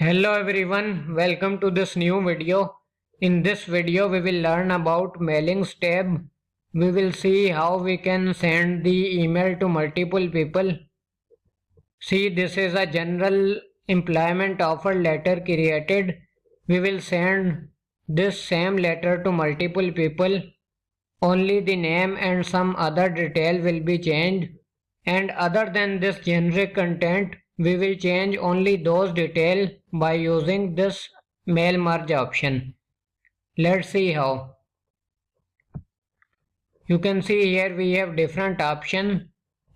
Hello everyone, welcome to this new video. In this video we will learn about mailings tab. We will see how we can send the email to multiple people. See, this is a general employment offer letter created. We will send this same letter to multiple people. Only the name and some other detail will be changed. And other than this generic content, we will change only those details by using this mail merge option. Let's see how. You can see here we have different options.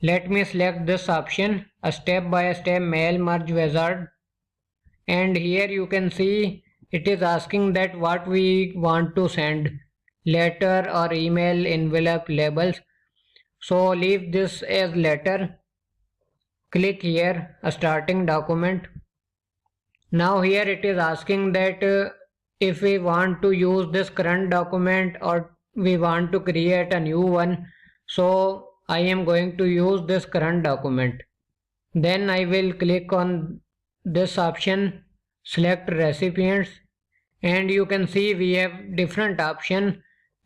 Let me select this option, a step-by-step mail merge wizard. And here you can see it is asking that what we want to send, letter or email, envelope, labels. So leave this as letter. Click here, a starting document. Now here it is asking that if we want to use this current document or we want to create a new one. So I am going to use this current document. Then I will click on this option, select recipients, and you can see we have different options.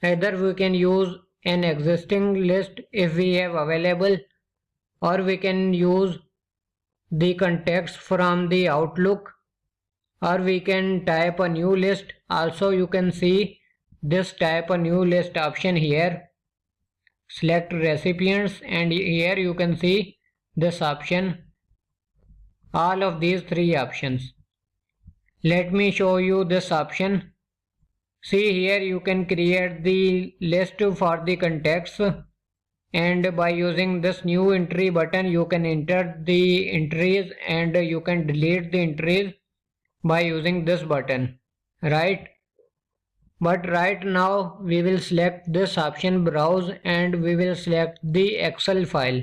Either we can use an existing list if we have available, or we can use the context from the Outlook, or we can type a new list. Also you can see this type a new list option here. Select recipients and here you can see this option. All of these three options. Let me show you this option. See, here you can create the list for the context, and by using this new entry button you can enter the entries and you can delete the entries by using this button, right? But right now we will select this option, browse, and we will select the Excel file.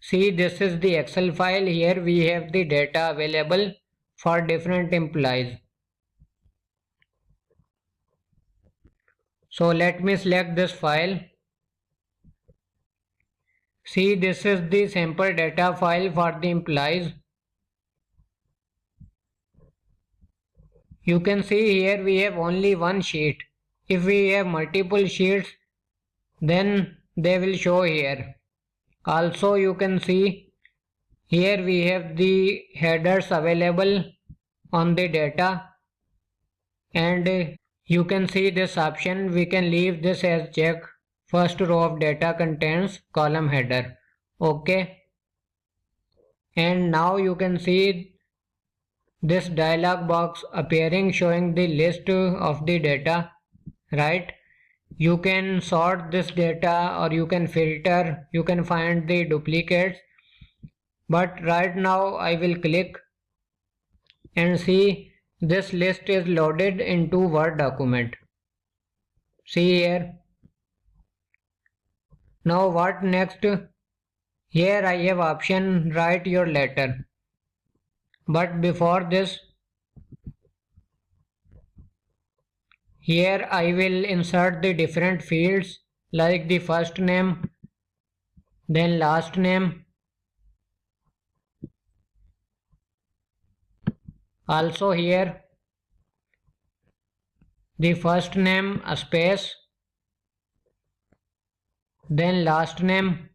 See, this is the Excel file. Here we have the data available for different employees. So let me select this file. See, this is the sample data file for the employees. You can see here we have only one sheet. If we have multiple sheets, then they will show here. Also you can see here we have the headers available on the data, and you can see this option. We can leave this as check. First row of data contains column header. Okay. And now you can see this dialog box appearing showing the list of the data, right? You can sort this data or you can filter, you can find the duplicates. But right now I will click and see this list is loaded into Word document. See here. Now what next? Here I have option write your letter. But before this, here I will insert the different fields like the first name, then last name. Also here the first name, a space, then last name,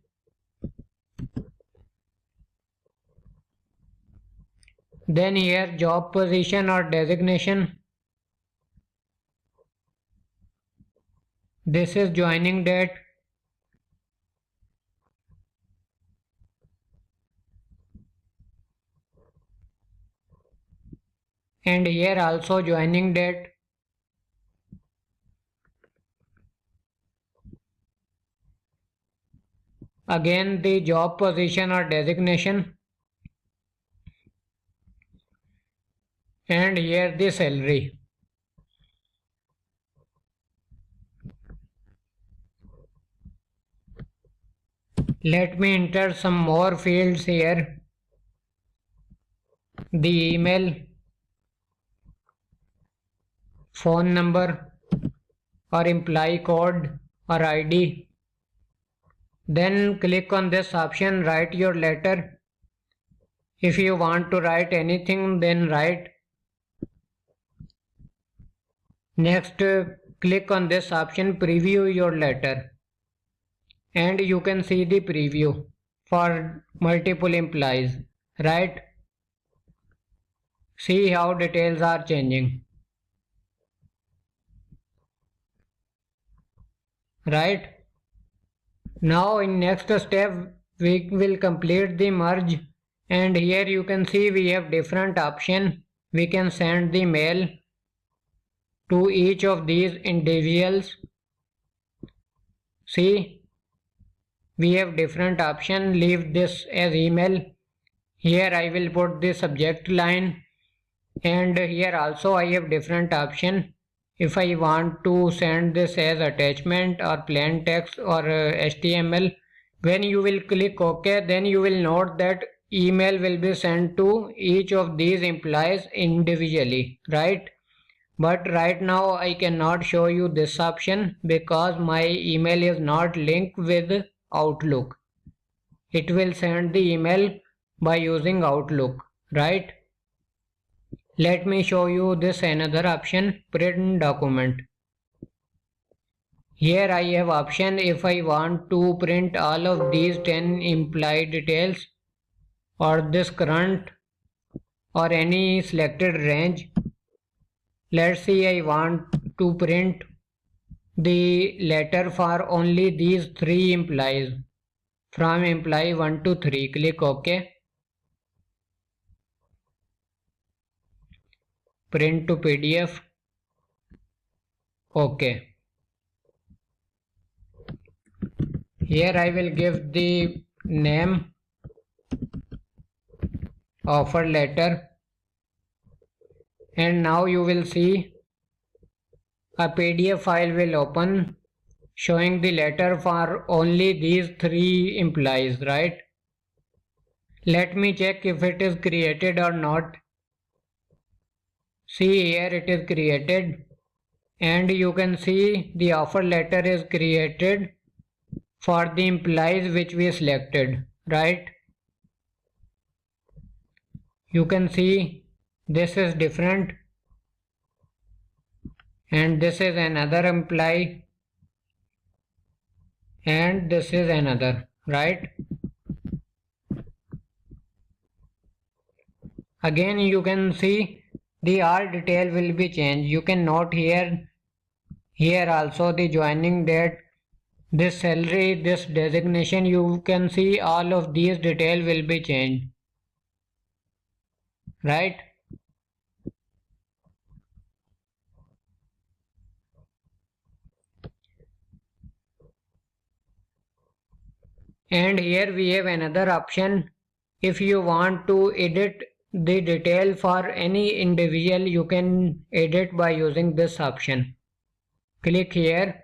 then here job position or designation. This is joining date. And here also joining date. Again the job position or designation. And here the salary. Let me enter some more fields here. The email, phone number or employee code or ID. Then click on this option, write your letter. If you want to write anything, then write. Next, click on this option, preview your letter, and you can see the preview for multiple implies, right? See how details are changing, right? Now in next step we will complete the merge, and here you can see we have different option. We can send the mail to each of these individuals. See, we have different option. Leave this as email. Here I will put the subject line, and here also I have different option. If I want to send this as attachment or plain text or HTML, when you will click OK, then you will note that email will be sent to each of these employees individually, right? But right now I cannot show you this option because my email is not linked with Outlook. It will send the email by using Outlook, right? Let me show you this another option, print document. Here I have option if I want to print all of these 10 implied details or this current or any selected range. Let's say I want to print the letter for only these 3 implies from imply 1 to 3. Click OK. Print to PDF. OK. Here I will give the name offer letter, and now you will see a PDF file will open showing the letter for only these 3 implies, right? Let me check if it is created or not. See, here it is created, and you can see the offer letter is created for the implies which we selected, right? You can see this is different and this is another imply and this is another, right? Again you can see the all detail will be changed. You can note here also the joining date, this salary, this designation. You can see all of these detail will be changed, right? And here we have another option. If you want to edit the detail for any individual, you can edit by using this option. Click here.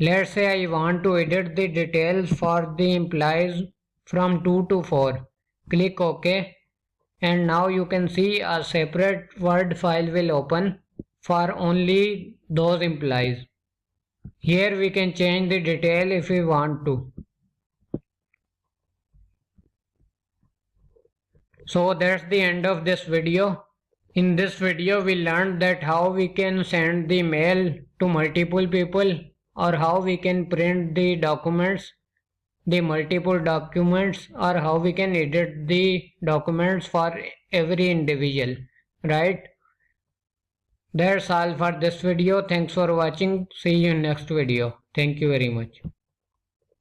Let's say I want to edit the details for the employees from 2 to 4. Click OK, and now you can see a separate Word file will open for only those employees. Here we can change the detail if we want to. So that's the end of this video. In this video we learned that how we can send the mail to multiple people, or how we can print the documents, the multiple documents, or how we can edit the documents for every individual, right? That's all for this video. Thanks for watching. See you in next video. Thank you very much.